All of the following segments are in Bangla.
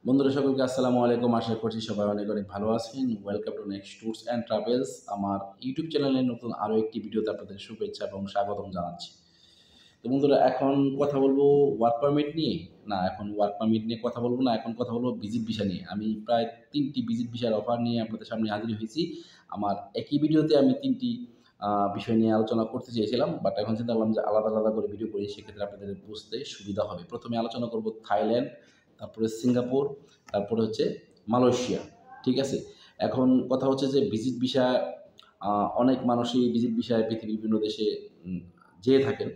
বন্ধুরা সকলকে আসসালামু আলাইকুম। আশা করছি সবাই অনেক অনেক ভালো আছেন। Welcome to next tours and travels. আমার ইউটিউব চ্যানেলের নতুন আরও একটি ভিডিওতে আপনাদের শুভেচ্ছা এবং স্বাগতম জানাচ্ছি। তো বন্ধুরা এখন কথা বলবো ওয়ার্ক পারমিট নিয়ে। না, এখন ওয়ার্ক পারমিট নিয়ে কথা বলবো না। এখন কথা বলবো ভিজিট ভিসা নিয়ে। আমি প্রায় ৩ টি ভিজিট ভিসার অফার নিয়ে আপনাদের সামনে হাজির হয়েছি। আমার একই ভিডিওতে আমি ৩ টি বিষয় নিয়ে আলোচনা করতে চেয়েছিলাম। বাট এখন চিন্তা করলাম যে আলাদা, আলাদা করে ভিডিও করি। সেক্ষেত্রে আপনাদের বুঝতে সুবিধা হবে। ১ম এ আলোচনা করব থাইল্যান্ড, তারপরে সিঙ্গাপুর, তারপরে হচ্ছে মালয়েশিয়া। ঠিক আছে? এখন কথা হচ্ছে যে ভিজিট ভিসা আ অনেক মানুষই ভিজিট ভিসায় পৃথিবীর বিভিন্ন দেশে যেয়ে থাকেন।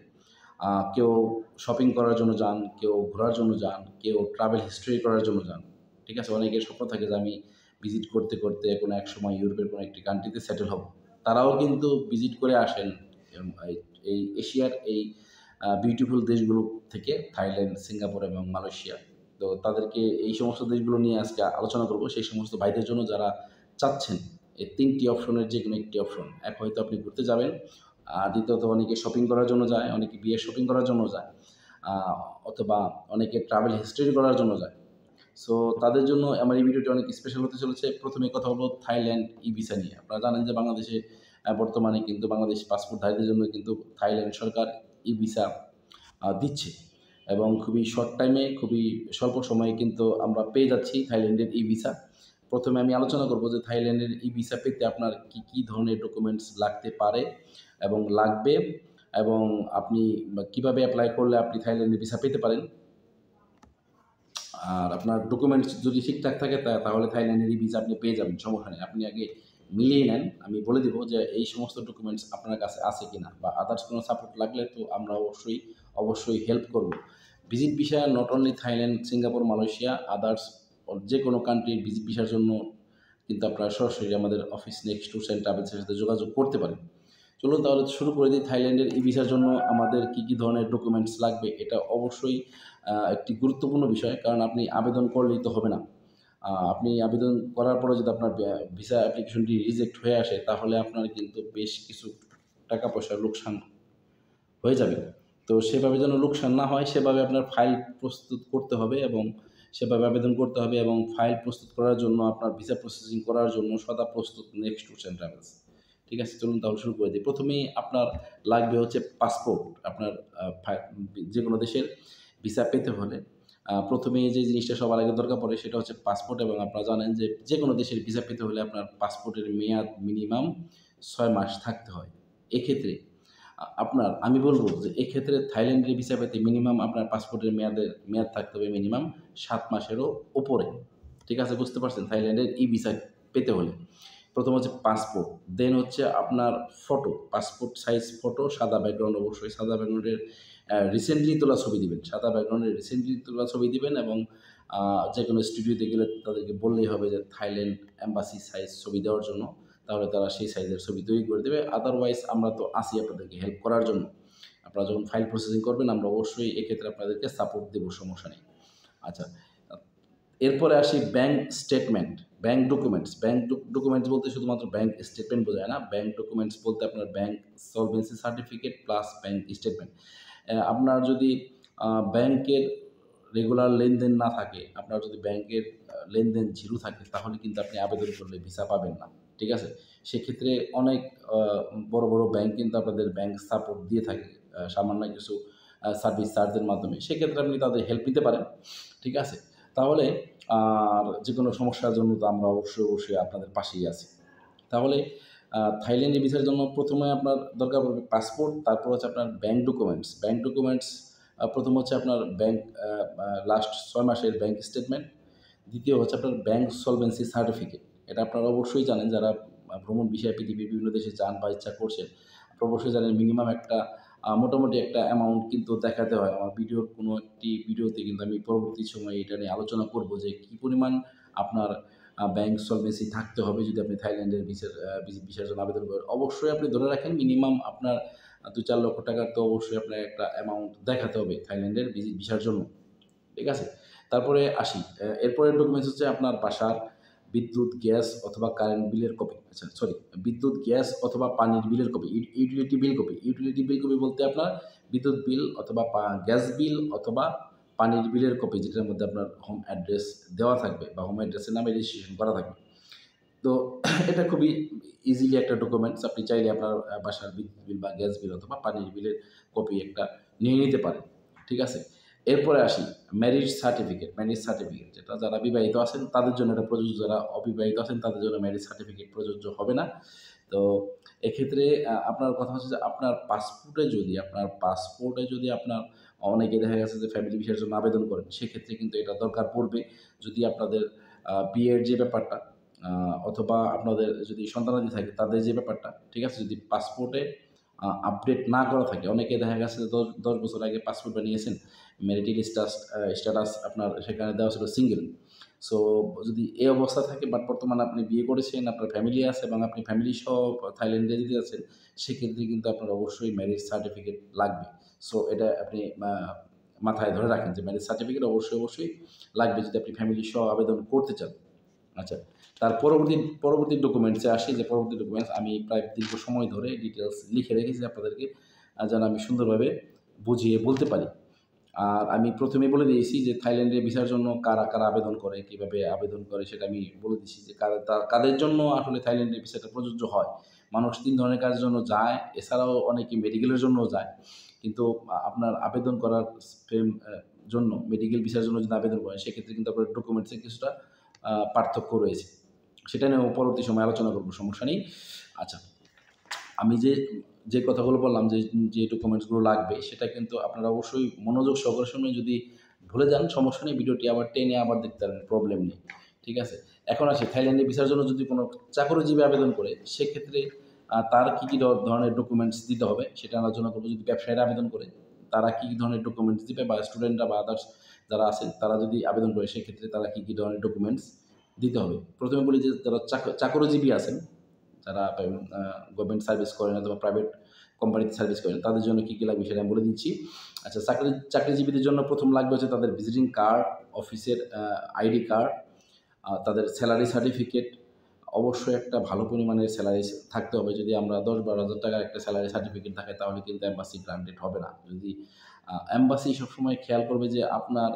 কেউ শপিং করার জন্য যান, কেউ ঘোরার জন্য যান, কেউ ট্রাভেল হিস্টরি করার জন্য যান। ঠিক আছে? অনেকের স্বপ্ন থাকে যে আমি ভিজিট করতে, করতে কোনো এক সময় ইউরোপের কোনো একটি কান্ট্রিতে সেটেল হব। তারাও কিন্তু ভিজিট করে আসেন এই এশিয়ার এই বিউটিফুল দেশগুলো থেকে থাইল্যান্ড, সিঙ্গাপুর এবং মালয়েশিয়া। তো তাদেরকে এই সমস্ত দেশগুলো নিয়ে আজকে আলোচনা করব। সেই সমস্ত ভাইদের জন্য যারা চাচ্ছেন এই ৩ টি অপশনের যেকোনো একটি অপশন। এক হয়তো আপনি ঘুরতে যাবেন, দ্বিতীয়ত অনেকে শপিং করার জন্য যায়, অনেকে বিয়ের শপিং করার জন্য যায়, আ অথবা অনেকে ট্রাভেল হিস্টরি করার জন্য যায়। সো তাদের জন্য আমার এই ভিডিওটি অনেক স্পেশাল হতে চলেছে। ১ম এ কথা বলব থাইল্যান্ড ই-ভিসা নিয়ে। আপনারা জানেন যে বাংলাদেশে বর্তমানে কিন্তু বাংলাদেশ পাসপোর্টধারীদের জন্য কিন্তু থাইল্যান্ড সরকার ই-ভিসা দিচ্ছে এবং খুবই শর্ট টাইমে, খুবই স্বল্প সময়ে কিন্তু আমরা পেয়ে যাচ্ছি থাইল্যান্ডের ই-ভিসা। ১ম এ আমি আলোচনা করব যে থাইল্যান্ডের ই-ভিসা পেতে আপনার কী ধরনের ডকুমেন্টস লাগতে পারে এবং লাগবে এবং আপনি কিভাবে এপ্লাই করলে আপনি থাইল্যান্ডের ভিসা পেতে পারেন। আর আপনার ডকুমেন্টস যদি ঠিকঠাক থাকে তাহলে থাইল্যান্ডের ই-ভিসা আপনি পেয়ে যাবেন, সমস্যা নেই। আপনি আগে মিলিয়ে নেন। আমি বলে দিব যে এই সমস্ত ডকুমেন্টস আপনার কাছে আছে কিনা বা আদার্স কোনো সাপোর্ট লাগলে তো আমরা অবশ্যই হেল্প করব। Visit visa not only Thailand, Singapore, Malaysia, others যেকোনো কান্ট্রির ভিজিট ভিসার জন্য কিন্তু আপনারা সরাসরি আমাদের অফিস নেক্সট ট্যুরস অ্যান্ড ট্রাভেলসের সাথে যোগাযোগ করতে পারেন। চলুন তাহলে শুরু করে দিই। থাইল্যান্ডের ই-ভিসার জন্য আমাদের কী ধরনের ডকুমেন্টস লাগবে এটা অবশ্যই একটি গুরুত্বপূর্ণ বিষয়। কারণ আপনি আবেদন করলেই তো হবে না। আপনি আবেদন করার পরে যদি আপনার ভিসা অ্যাপ্লিকেশনটি রিজেক্ট হয়ে আসে তাহলে আপনার কিন্তু বেশ কিছু টাকা পয়সার লোকসান হয়ে যাবে। তো সেভাবে যেন লোকসান না হয় সেভাবে আপনার ফাইল প্রস্তুত করতে হবে এবং সেভাবে আবেদন করতে হবে এবং ফাইল প্রস্তুত করার জন্য আপনার ভিসা প্রসেসিং করার জন্য সদা প্রস্তুত নেক্সট ট্যুরস অ্যান্ড ট্রাভেলস। ঠিক আছে? চলুন তাহলে শুরু করে দিই। ১ম এই আপনার লাগবে হচ্ছে পাসপোর্ট। আপনার যেকোনো দেশের ভিসা পেতে হলে ১ম এই যে জিনিসটা সবার আগে দরকার পড়ে সেটা হচ্ছে পাসপোর্ট এবং আপনারা জানেন যে যেকোনো দেশের ভিসা পেতে হলে আপনার পাসপোর্টের মেয়াদ মিনিমাম ৬ মাস থাকতে হয়। এক্ষেত্রে আমি বলব যে এক্ষেত্রে থাইল্যান্ডের ভিসা পেতে মিনিমাম আপনার পাসপোর্টের মেয়াদ থাকতে হবে মিনিমাম ৭ মাসেরও উপরে। ঠিক আছে? বুঝতে পারছেন? থাইল্যান্ডের ই-ভিসা পেতে হলে। ১ম হচ্ছে পাসপোর্ট, দেন হচ্ছে আপনার ফটো, পাসপোর্ট সাইজ ফটো, সাদা ব্যাকগ্রাউন্ড অবশ্যই সাদা ব্যাকগ্রাউন্ডের রিসেন্টলি তোলা ছবি দিবেন। সাদা ব্যাকগ্রাউন্ডের রিসেন্টলি তোলা ছবি দিবেন এবং যেকোনো স্টুডিওতে গেলে তাদেরকে বললেই হবে যে থাইল্যান্ড এম্বাসি সাইজ ছবি দেওয়ার জন্য। তাহলে তারা সেই সাইজের ছবি তৈরি করে দেবে। আদারওয়াইজ আমরা তো আছি আপনাদেরকে হেল্প করার জন্য। আপনারা যখন ফাইল প্রসেসিং করবেন আমরা অবশ্যই এক্ষেত্রে আপনাদেরকে সাপোর্ট দেব, সমস্যা নেই। আচ্ছা, আ এরপরে আসি bank statement, bank documents. Bank documents বলতে শুধুমাত্র ব্যাংক স্টেটমেন্ট বোঝায় না। ব্যাংক ডকুমেন্টস বলতে আপনার bank solvency certificate plus bank statement. আপনার যদি ব্যাংকের রেগুলার লেনদেন না থাকে, আপনার যদি ব্যাংকের লেনদেন 0 থাকে তাহলে কিন্তু আপনি আবেদন করলে ভিসা পাবেন না। ঠিক আছে? সেক্ষেত্রে অনেক আ বড় ব্যাংক কিন্তু আপনাদের ব্যাংক সাপোর্ট দিয়ে থাকে সামান্য কিছু সার্ভিস চার্জের মাধ্যমে। সেক্ষেত্রে আপনি তাদের হেল্প নিতে পারেন। ঠিক আছে? তাহলে আর যেকোনো সমস্যার জন্য তো আমরা অবশ্যই আপনাদের পাশেই আছি। তাহলে থাইল্যান্ডে ভিসার জন্য ১ম এ আপনার দরকার পড়বে পাসপোর্ট, তারপর হচ্ছে আপনার ব্যাংক ডকুমেন্টস। ব্যাংক ডকুমেন্টস ১ম হচ্ছে আপনার ব্যাংক লাস্ট ৬ মাসের ব্যাংক স্টেটমেন্ট। দ্বিতীয় হচ্ছে আপনার ব্যাংক সলভেন্সি সার্টিফিকেট। এটা আপনারা অবশ্যই জানেন যারা ভ্রমণ বিষয়ে পৃথিবীর বিভিন্ন দেশে যান বা ইচ্ছা করছেন। আপনারা অবশ্যই জানেন মিনিমাম একটা মোটামুটি একটা অ্যামাউন্ট কিন্তু দেখাতে হয়। আমার ভিডিওর কোনো একটি ভিডিওতে কিন্তু আমি পরবর্তী সময়ে এটা নিয়ে আলোচনা করব যে কি পরিমাণ আপনার ব্যাংক সলভেন্সি থাকতে হবে যদি আপনি থাইল্যান্ডের ভিসার জন্য আবেদন করেন। অবশ্যই আপনি ধরে রাখেন মিনিমাম আপনার ২-৪ লক্ষ টাকার তো অবশ্যই আপনার একটা অ্যামাউন্ট দেখাতে হবে থাইল্যান্ডের ভিসার জন্য। ঠিক আছে? তারপরে আসি। এরপরের ডকুমেন্টস হচ্ছে আপনার বাসার বিদ্যুৎ, গ্যাস অথবা কারেন্ট বিলের কপি। আচ্ছা সরি, বিদ্যুৎ, গ্যাস অথবা পানির বিলের copy. Utility bill copy. Utility bill copy বলতে আপনার বিদ্যুৎ বিল অথবা গ্যাস বিল অথবা পানির বিলের কপি, যেটার মধ্যে আপনার হোম অ্যাড্রেস দেওয়া থাকবে বা হোম অ্যাড্রেসের নামে রেজিস্ট্রেশন করা থাকবে। তো এটা খুবই ইজিলি একটা ডকুমেন্টস। আপনি চাইলে আপনার বাসার বিদ্যুৎ বিল বা গ্যাস বিল অথবা পানির বিলের কপি একটা নিয়ে নিতে পারেন। ঠিক আছে? এরপরে আসি ম্যারেজ সার্টিফিকেট। ম্যারেজ সার্টিফিকেট যেটা যারা বিবাহিত আছেন তাদের জন্য এটা প্রযোজ্য, যারা অবিবাহিত আছেন তাদের জন্য ম্যারেজ সার্টিফিকেট প্রযোজ্য হবে না। তো এক্ষেত্রে আপনার কথা হচ্ছে যে আপনার পাসপোর্টে যদি আপনার অনেকে দেখা গেছে যে ফ্যামিলি ভিসার জন্য আবেদন করেন, সেক্ষেত্রে কিন্তু এটা দরকার পড়বে। যদি আপনাদের বিয়ের যে ব্যাপারটা অথবা আপনাদের যদি সন্তানাদি থাকে তাদের যে ব্যাপারটা, ঠিক আছে? যদি পাসপোর্টে আপডেট না করা থাকে, অনেকে দেখা গেছে যে ১০ বছর আগে পাসপোর্ট বানিয়েছেন, ম্যারিটাল স্ট্যাটাস আপনার সেখানে দেওয়া ছিল সিঙ্গেল। সো যদি এই অবস্থা থাকে বাট বর্তমানে আপনি বিয়ে করেছেন, আপনার ফ্যামিলি আছে এবং আপনি ফ্যামিলি সহ থাইল্যান্ডে যেতে যাচ্ছেন, সেক্ষেত্রে কিন্তু আপনার অবশ্যই ম্যারেজ সার্টিফিকেট লাগবে। সো এটা আপনি মাথায় ধরে রাখেন যে ম্যারেজ সার্টিফিকেট অবশ্যই লাগবে যদি আপনি ফ্যামিলি সহ আবেদন করতে চান। আচ্ছা, তার পরবর্তী ডকুমেন্টসে আসি, যে পরবর্তী ডকুমেন্টস আমি প্রায় দীর্ঘ সময় ধরে ডিটেইলস লিখে রেখেছি আপনাদেরকে, যেন আমি সুন্দরভাবে বুঝিয়ে বলতে পারি। আর আমি প্রথমেই বলে দিয়েছি যে থাইল্যান্ডে ভিসার জন্য কারা আবেদন করে, কিভাবে আবেদন করে সেটা আমি বলে দিচ্ছি যে কাদের জন্য আসলে থাইল্যান্ডের ভিসাটা প্রযোজ্য হয়। মানুষ ৩ ধরনের কাজের জন্য যায়, এছাড়াও অনেকে মেডিকেলের জন্যও যায়। কিন্তু আপনার আবেদন করার জন্য মেডিকেল ভিসার জন্য যদি আবেদন করেন, সেক্ষেত্রে কিন্তু আপনার ডকুমেন্টসে কিছুটা পার্থক্য রয়েছে। সেটা নিয়েও পরবর্তী সময়ে আলোচনা করব, সমস্যা নেই। আচ্ছা, আমি যে কথাগুলো বললাম যে ডকুমেন্টসগুলো লাগবে, সেটা কিন্তু আপনারা অবশ্যই মনোযোগ সহকারে শুনবেন। যদি ভুলে যান সমস্যা নেই, ভিডিওটি আবার টেনে আবার দেখতে পারেন, প্রবলেম নেই। ঠিক আছে? এখন আসি থাইল্যান্ডে ভিসার জন্য যদি কোনো চাকরিজীবী আবেদন করে, সেক্ষেত্রে তার কী ধরনের ডকুমেন্টস দিতে হবে সেটা আলোচনা করব। যদি ব্যবসায়ীরা আবেদন করে, তারা কী ধরনের ডকুমেন্টস দিবে, বা স্টুডেন্টরা বা আদার্স যারা আছেন তারা যদি আবেদন করে, সেক্ষেত্রে তারা কী ধরনের ডকুমেন্টস দিতে হবে। প্রথমে বলি যে যারা চাকরিজীবী আছেন, যারা গভর্নমেন্ট সার্ভিস করেন অথবা প্রাইভেট কোম্পানিতে সার্ভিস করেন, তাদের জন্য কী লাগবে সেটা আমি বলে দিচ্ছি। আচ্ছা, চাকরিজীবীদের জন্য প্রথম লাগবে হচ্ছে তাদের ভিজিটিং কার্ড, অফিসের আইডি কার্ড, তাদের স্যালারি সার্টিফিকেট। অবশ্যই একটা ভালো পরিমাণের স্যালারি থাকতে হবে। যদি আমরা ১০-১২ হাজার টাকার একটা স্যালারি সার্টিফিকেট থাকে, তাহলে কিন্তু এম্বাসি গ্রান্টেড হবে না। যদি এম্বাসি সবসময় খেয়াল করবে যে আপনার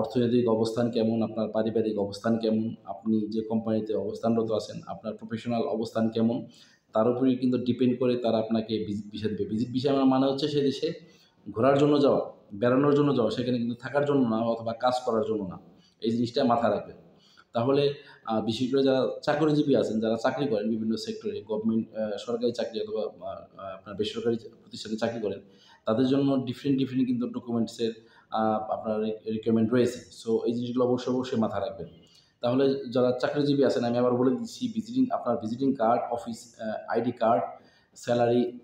অর্থনৈতিক অবস্থান কেমন, আপনার পারিবারিক অবস্থান কেমন, আপনি যে কোম্পানিতে অবস্থানরত আছেন, আপনার প্রফেশনাল অবস্থান কেমন, তার উপরেই কিন্তু ডিপেন্ড করে তারা আপনাকে ভিজিট ভিসা দেবে। ভিজিট ভিসা মানে হচ্ছে সে দেশে ঘোরার জন্য যাওয়া, বেড়ানোর জন্য যাওয়া, সেখানে কিন্তু থাকার জন্য না অথবা কাজ করার জন্য না। এই জিনিসটা মাথায় রাখবেন। তাহলে বিশেষ করে যারা চাকরিজীবী আছেন, যারা চাকরি করেন বিভিন্ন সেক্টরে, গভর্নমেন্ট সরকারি চাকরি অথবা আপনার বেসরকারি প্রতিষ্ঠানে চাকরি করেন, তাদের জন্য ডিফারেন্ট কিন্তু ডকুমেন্টসের আপনার রিকোয়ারমেন্ট রয়েছে। সো এই জিনিসগুলো অবশ্যই মাথায় রাখবেন। তাহলে যারা চাকরিজীবী আছেন, আমি আবার বলে দিচ্ছি, আপনার visiting card, office ID card,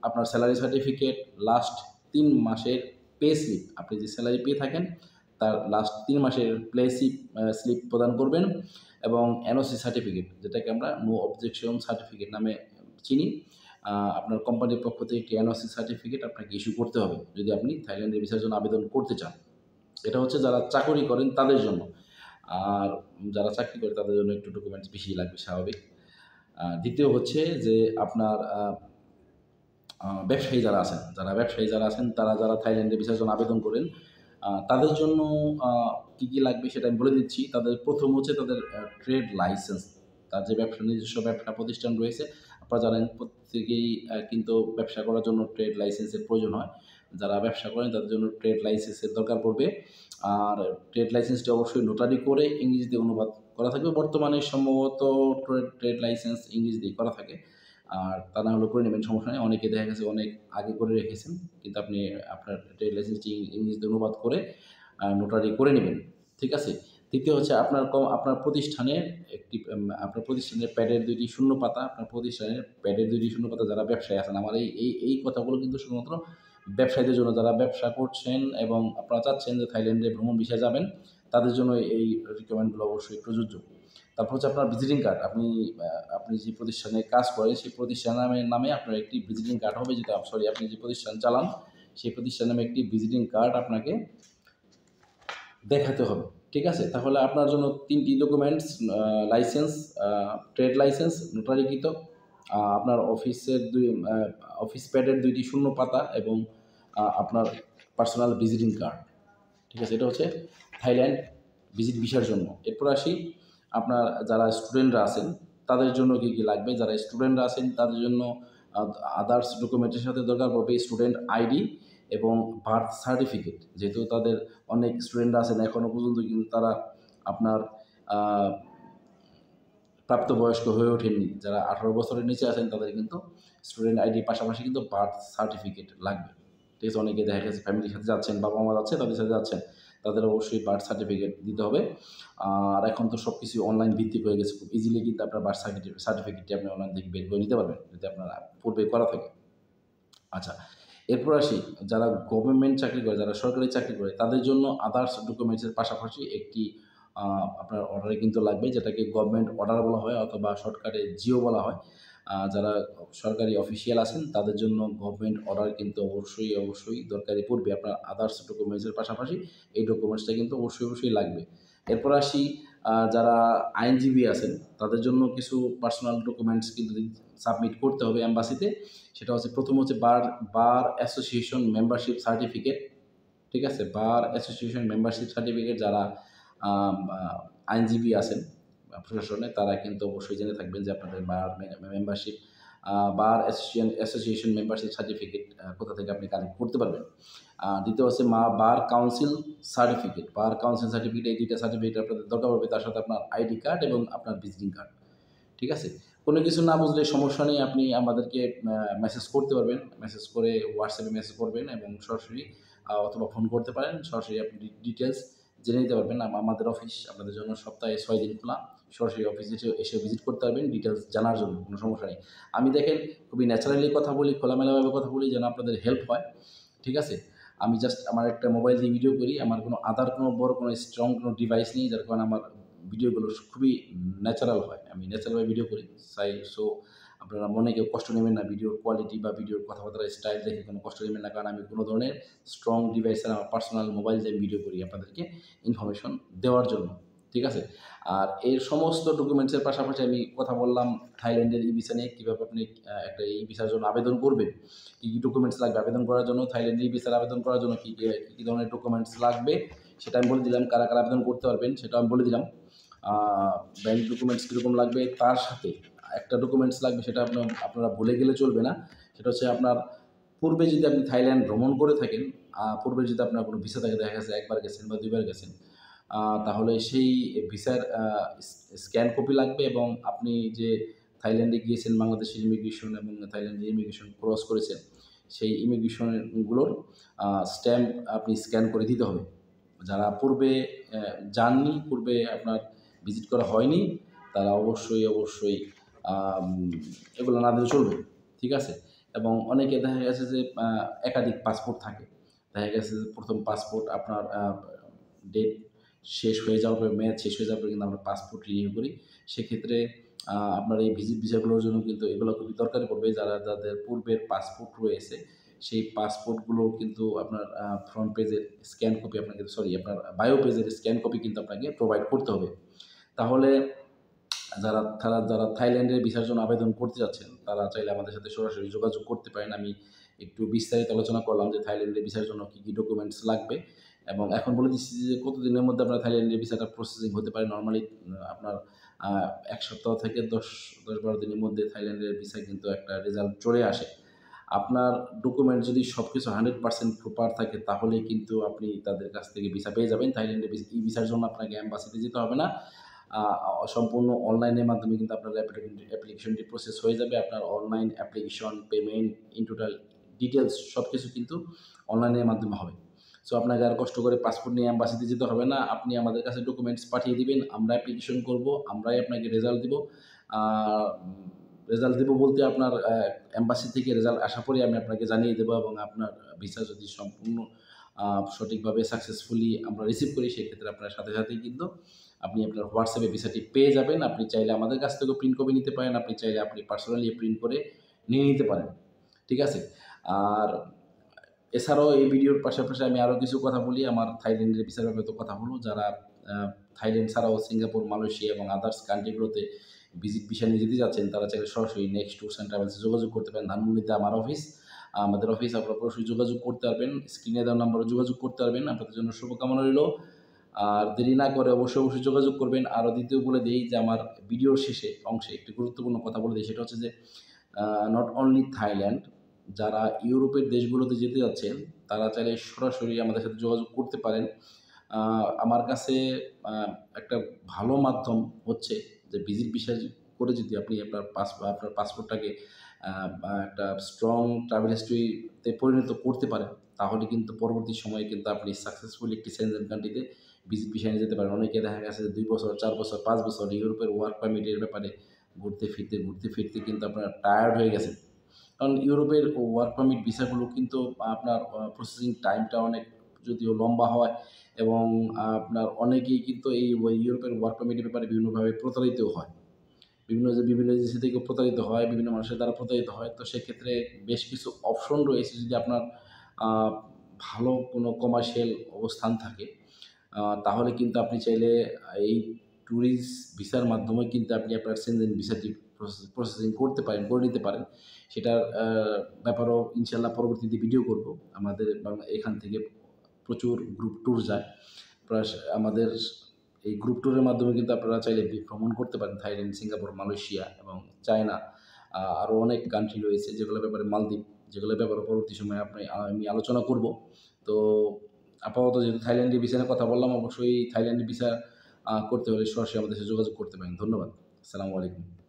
আপনার স্যালারি সার্টিফিকেট, লাস্ট ৩ মাসের পে স্লিপ, আপনি যে স্যালারি পেয়ে থাকেন তার লাস্ট ৩ মাসের স্লিপ প্রদান করবেন, এবং এনওসি সার্টিফিকেট, যেটাকে আমরা নো অবজেকশন সার্টিফিকেট নামে চিনি। আপনার কোম্পানির পক্ষ থেকে একটি এনওসি সার্টিফিকেট আপনাকে ইস্যু করতে হবে যদি আপনি থাইল্যান্ডের ভিসার জন্য আবেদন করতে চান। এটা হচ্ছে যারা চাকরি করেন তাদের জন্য। আর যারা চাকরি করে তাদের জন্য একটু ডকুমেন্টস বেশি লাগবে, স্বাভাবিক। দ্বিতীয় হচ্ছে যে আপনার ব্যবসায়ী যারা আছেন তারা যারা থাইল্যান্ডে ভিসার জন্য আবেদন করেন, তাদের জন্য কী লাগবে সেটা আমি বলে দিচ্ছি। তাদের প্রথম হচ্ছে তাদের ট্রেড লাইসেন্স। তার যে নিজস্ব ব্যবসা প্রতিষ্ঠান রয়েছে, আপনারা জানেন প্রত্যেকেই কিন্তু ব্যবসা করার জন্য ট্রেড লাইসেন্সের প্রয়োজন হয়। যারা ব্যবসা করেন তাদের জন্য ট্রেড লাইসেন্সের দরকার পড়বে। আর ট্রেড লাইসেন্সটি অবশ্যই নোটারি করে ইংরেজিতে অনুবাদ করা থাকবে। বর্তমানে সম্ভবত ট্রেড লাইসেন্স ইংরেজি দিয়ে করা থাকে। আর তা না হলে করে নেবেন, সমস্যা নেই। অনেকে দেখা গেছে অনেক আগে করে রেখেছেন, কিন্তু আপনি আপনার ট্রেড লাইসেন্সটি ইংরেজিতে অনুবাদ করে নোটারি করে নেবেন। ঠিক আছে? তৃতীয় হচ্ছে আপনার প্রতিষ্ঠানের আপনার প্রতিষ্ঠানের প্যাডের ২ টি শূন্য পাতা, আপনার প্রতিষ্ঠানের প্যাডের ২ টি শূন্য পাতা। যারা ব্যবসায়ী আছেন, আমার এই কথাগুলো কিন্তু শুধুমাত্র ব্যবসায়ীদের জন্য, যারা ব্যবসা করছেন এবং আপনারা চাচ্ছেন যে থাইল্যান্ডে ভ্রমণ ভিসায় যাবেন, তাদের জন্য এই রিকোয়ারমেন্টগুলো অবশ্যই প্রযোজ্য। তারপর হচ্ছে আপনার ভিজিটিং কার্ড। আপনি যে প্রতিষ্ঠানে কাজ করেন, সেই প্রতিষ্ঠানের নামে আপনার একটি ভিজিটিং কার্ড হবে। আপনি যে প্রতিষ্ঠান চালান, সেই প্রতিষ্ঠানের নামে একটি ভিজিটিং কার্ড আপনাকে দেখাতে হবে। ঠিক আছে? তাহলে আপনার জন্য ৩ টি ডকুমেন্টস, লাইসেন্স, ট্রেড লাইসেন্স নোটারিকৃত, আপনার অফিস প্যাডের ২ টি শূন্য পাতা, এবং আপনার পার্সোনাল ভিজিটিং কার্ড। ঠিক আছে, এটা হচ্ছে থাইল্যান্ড ভিজিট ভিসার জন্য। এরপর আসি আপনার যারা স্টুডেন্টরা আছেন তাদের জন্য কী কী লাগবে। যারা স্টুডেন্টরা আছেন তাদের জন্য আদার্স ডকুমেন্টের সাথে দরকার পড়বে স্টুডেন্ট আইডি এবং বার্থ সার্টিফিকেট। যেহেতু তাদের অনেক স্টুডেন্টরা আছেন এখনও পর্যন্ত কিন্তু তারা আপনার প্রাপ্তবয়স্ক হয়ে ওঠেননি, যারা 18 বছরের নিচে আছেন তাদের কিন্তু স্টুডেন্ট আইডির পাশাপাশি কিন্তু বার্থ সার্টিফিকেট লাগবে। ঠিক আছে, অনেকে দেখা গেছে ফ্যামিলির সাথে যাচ্ছেন, বাবা মা যাচ্ছে তাদের সাথে যাচ্ছেন, তাদের অবশ্যই বার্থ সার্টিফিকেট দিতে হবে। আর এখন তো সব কিছু অনলাইন ভিত্তিক হয়ে গেছে, খুব ইজিলি কিন্তু আপনার বার্থ সার্টিফিকেটটি আপনি অনলাইন থেকে বের করে নিতে পারবেন যদি আপনার পূর্বে করা থাকে। আচ্ছা, এরপর আসি যারা গভর্নমেন্ট চাকরি করে, যারা সরকারি চাকরি করে তাদের জন্য আদার্স ডকুমেন্টসের পাশাপাশি একটি আপনার অর্ডারে কিন্তু লাগবে, যেটাকে গভর্নমেন্ট অর্ডার বলা হয় অথবা শর্টকাটে জিও বলা হয়। যারা সরকারি অফিসিয়াল আছেন তাদের জন্য গভর্নমেন্ট অর্ডার কিন্তু অবশ্যই দরকারি পড়বে। আপনার আদার্স ডকুমেন্টসের পাশাপাশি এই ডকুমেন্টসটা কিন্তু অবশ্যই লাগবে। এরপর আসি যারা আইনজীবী আছেন তাদের জন্য কিছু পার্সোনাল ডকুমেন্টস কিন্তু সাবমিট করতে হবে এম্বাসিতে। সেটা হচ্ছে প্রথম হচ্ছে বার অ্যাসোসিয়েশন মেম্বারশিপ সার্টিফিকেট। ঠিক আছে, বার অ্যাসোসিয়েশন মেম্বারশিপ সার্টিফিকেট যারা আইনজীবী আছেন প্রশাসনে তারা কিন্তু অবশ্যই জেনে থাকবেন যে আপনাদের membership bar association membership certificate কোথা থেকে আপনি কালেক্ট করতে পারবেন। দ্বিতীয় হচ্ছে bar council certificate. Bar council certificate, এই দুইটা সার্টিফিকেট আপনাদের দরকার হবে, তার সাথে আপনার আইডি কার্ড এবং আপনার ভিজিটিং কার্ড। ঠিক আছে, কোনো কিছু না বুঝলে সমস্যা নেই, আপনি আমাদেরকে মেসেজ করতে পারবেন, মেসেজ করে হোয়াটসঅ্যাপে মেসেজ করবেন এবং সরাসরি অথবা ফোন করতে পারেন, সরাসরি আপনি ডিটেলস জেনে নিতে পারবেন। আমাদের অফিস আপনাদের জন্য সপ্তাহে 6 দিন খোলা, সরাসরি অফিসে এসে ভিজিট করতে পারবেন ডিটেলস জানার জন্য, কোনো সমস্যা নেই। আমি দেখেন খুবই ন্যাচারালি কথা বলি, খোলামেলাভাবে কথা বলি যেন আপনাদের হেল্প হয়। ঠিক আছে, আমি জাস্ট আমার একটা মোবাইল দিয়ে ভিডিও করি, আমার কোনো বড় কোনো স্ট্রং কোনো ডিভাইস নেই, যার কারণে আমার ভিডিওগুলো খুবই ন্যাচারাল হয়, আমি ন্যাচারালভাবে ভিডিও করি চাই। সো আপনারা মনে কেউ কষ্ট নেবেন না, ভিডিওর কোয়ালিটি বা ভিডিওর কথাবার্তার স্টাইল দেখে কোনো কষ্ট নেবেন না, কারণ আমি কোনো ধরনের স্ট্রং ডিভাইসের আমার পার্সোনাল মোবাইল দিয়ে ভিডিও করি আপনাদেরকে ইনফরমেশন দেওয়ার জন্য। ঠিক আছে, আর এর সমস্ত ডকুমেন্টসের পাশাপাশি আমি কথা বললাম থাইল্যান্ডের ই ভিসা নিয়ে, কীভাবে আপনি একটা ই ভিসার জন্য আবেদন করবেন, কী কী ডকুমেন্টস লাগবে আবেদন করার জন্য, থাইল্যান্ডের ই ভিসার আবেদন করার জন্য কী কী ধরনের ডকুমেন্টস লাগবে সেটা আমি বলে দিলাম, কারা কারা আবেদন করতে পারবেন সেটা আমি বলে দিলাম। ব্যাংক ডকুমেন্টস কীরকম লাগবে, তার সাথে একটা ডকুমেন্টস লাগবে, সেটা আপনারা ভুলে গেলে চলবে না। সেটা হচ্ছে আপনার পূর্বে যদি আপনি থাইল্যান্ড ভ্রমণ করে থাকেন, পূর্বে যদি আপনার কোনো ভিসা থাকে, দেখা গেছে একবার গেছেন বা 2 বার গেছেন, তাহলে সেই ভিসার স্ক্যান কপি লাগবে এবং আপনি যে থাইল্যান্ডে গিয়েছেন বাংলাদেশের ইমিগ্রেশন এবং থাইল্যান্ডের ইমিগ্রেশন ক্রস করেছেন, সেই ইমিগ্রেশনগুলোর স্ট্যাম্প আপনি স্ক্যান করে দিতে হবে। যারা পূর্বে যাননি, পূর্বে আপনার ভিজিট করা হয়নি, তারা অবশ্যই এগুলো না দিলে চলবে। ঠিক আছে, এবং অনেকে দেখা গেছে যে একাধিক পাসপোর্ট থাকে, দেখা গেছে যে প্রথম পাসপোর্ট আপনার ডেট শেষ হয়ে যাওয়ার পরে, মেয়াদ শেষ হয়ে যাওয়ার পরে কিন্তু আমরা পাসপোর্ট রিনিউ করি। সেক্ষেত্রে আপনার এই ভিজিট ভিসাগুলোর জন্য কিন্তু এগুলো খুবই দরকারি পড়বে। যাদের পূর্বের পাসপোর্ট রয়েছে সেই পাসপোর্টগুলো কিন্তু আপনার ফ্রন্ট পেজের স্ক্যান কপি আপনাকে, আপনার বায়ো পেজের স্ক্যান কপি কিন্তু আপনাকে প্রোভাইড করতে হবে। তাহলে যারা থাইল্যান্ডের ভিসার জন্য আবেদন করতে যাচ্ছেন তারা চাইলে আমাদের সাথে সরাসরি যোগাযোগ করতে পারেন। আমি একটু বিস্তারিত আলোচনা করলাম যে থাইল্যান্ডের ভিসার জন্য কী কী ডকুমেন্টস লাগবে, এবং এখন বলে দিচ্ছি যে কতদিনের মধ্যে আপনার থাইল্যান্ডের ভিসাটা প্রসেসিং হতে পারে। নর্মালি আপনার 1 সপ্তাহ থেকে 10-12 দিনের মধ্যে থাইল্যান্ডের ভিসায় কিন্তু একটা রেজাল্ট চলে আসে। আপনার ডকুমেন্ট যদি সব কিছু 100% প্রপার থাকে তাহলেই কিন্তু আপনি তাদের কাছ থেকে ভিসা পেয়ে যাবেন। থাইল্যান্ডের ই ভিসার জন্য আপনাকে এম্বাসিতে যেতে হবে না। সম্পূর্ণ অনলাইনের মাধ্যমে কিন্তু আপনার অ্যাপ্লিকেশনটি প্রসেস হয়ে যাবে। আপনার online application, payment, in total details সব কিছু কিন্তু অনলাইনের মাধ্যমে হবে। সো আপনাকে আর কষ্ট করে পাসপোর্ট নিয়ে এম্বাসিতে যেতে হবে না। আপনি আমাদের কাছে ডকুমেন্টস পাঠিয়ে দিবেন, আমরা অ্যাপ্লিকেশন করব, আমরাই আপনাকে রেজাল্ট দিব। রেজাল্ট দেবো বলতে আপনার এম্বাসি থেকে রেজাল্ট আসার পরেই আমি আপনাকে জানিয়ে দেবো, এবং আপনার ভিসা যদি সম্পূর্ণ সঠিকভাবে সাকসেসফুলি আমরা রিসিভ করি সেক্ষেত্রে আপনার সাথেই কিন্তু আপনি আপনার হোয়াটসঅ্যাপে ভিসাটি পেয়ে যাবেন। আপনি চাইলে আমাদের কাছ থেকেও প্রিন্ট কপি নিতে পারেন, আপনি চাইলে আপনি পার্সোনালি প্রিন্ট করে নিয়ে নিতে পারেন। ঠিক আছে, আর এছাড়াও এই ভিডিওর পাশাপাশি আমি আরও কিছু কথা বলি। আমার থাইল্যান্ডের ভিসার ব্যাপারে তো কথা হলো, যারা থাইল্যান্ড ছাড়াও সিঙ্গাপুর, মালয়েশিয়া এবং আদার্স কান্ট্রিগুলোতে ভিসা নিয়ে যেতে যাচ্ছেন তারা চাইলে সরাসরি নেক্সট ট্যুরস অ্যান্ড ট্রাভেলসে যোগাযোগ করতে পারেন। ধানমন্ডিতে আমার অফিস, আমাদের অফিস আপনারা অবশ্যই যোগাযোগ করতে পারবেন। স্ক্রিনে দেওয়া নাম্বারে যোগাযোগ করতে পারবেন। আপনাদের জন্য শুভকামনা রইলো। আর দেরি না করে অবশ্যই যোগাযোগ করবেন। আরও দ্বিতীয় বলে দেই যে আমার ভিডিওর শেষে অংশে একটি গুরুত্বপূর্ণ কথা বলে দেই। সেটা হচ্ছে যে নট অনলি থাইল্যান্ড, যারা ইউরোপের দেশগুলোতে যেতে যাচ্ছেন, তারা চাইলে সরাসরি আমাদের সাথে যোগাযোগ করতে পারেন। আ আমার কাছে আ একটা ভালো মাধ্যম হচ্ছে যে ভিজিট ভিসা করে যদি আপনি আপনার পাসপোর্টটাকে বা একটা স্ট্রং ট্রাভেল হিস্ট্রিতে পরিণত করতে পারেন, তাহলে কিন্তু পরবর্তী সময়ে কিন্তু আপনি সাকসেসফুলি একটি সেনজেন কান্ট্রিতে ভিজিট ভিসা নিয়ে যেতে পারেন। অনেকে দেখা গেছে যে ২ বছর, ৪ বছর, ৫ বছর ইউরোপের ওয়ার্ক পারমিটের ব্যাপারে ঘুরতে ফিরতে কিন্তু আপনারা টায়ার্ড হয়ে গেছেন। কারণ ইউরোপের ওয়ার্ক পারমিট ভিসাগুলো কিন্তু আপনার প্রসেসিং টাইমটা অনেক যদিও লম্বা হয় এবং আপনার অনেকেই কিন্তু এই ইউরোপের ওয়ার্ক পারমিটের ব্যাপারে বিভিন্নভাবে প্রতারিতও হয়। বিভিন্ন এজেন্সি থেকে প্রতারিত হয়, বিভিন্ন মানুষের দ্বারা প্রতারিত হয়। তো সেক্ষেত্রে বেশ কিছু অপশন রয়েছে যদি আপনার আ ভালো কোনো কমার্শিয়াল অবস্থান থাকে, তাহলে কিন্তু আপনি চাইলে এই ট্যুরিস্ট ভিসার মাধ্যমে কিন্তু আপনি আপনার সেনজেন ভিসাটি প্রসেসিং করে নিতে পারেন। সেটার ব্যাপারেও ইনশাআল্লাহ পরবর্তীতে ভিডিও করব। আমাদের এখান থেকে প্রচুর গ্রুপ ট্যুর যায়। প্লাস আমাদের এই গ্রুপ ট্যুরের মাধ্যমে কিন্তু আপনারা চাইলে ভ্রমণ করতে পারেন থাইল্যান্ড, সিঙ্গাপুর, মালয়েশিয়া এবং চায়না। আরও অনেক কান্ট্রি রয়েছে যেগুলোর ব্যাপারে মালদ্বীপ, যেগুলোর ব্যাপারে পরবর্তী সময়ে আমি আলোচনা করব। তো আপাতত যেহেতু থাইল্যান্ডের ভিসা নিয়ে কথা বললাম, অবশ্যই থাইল্যান্ডের ভিসা করতে হলে সরাসরি আমাদের সাথে যোগাযোগ করতে পারেন। ধন্যবাদ। আসসালামু আলাইকুম।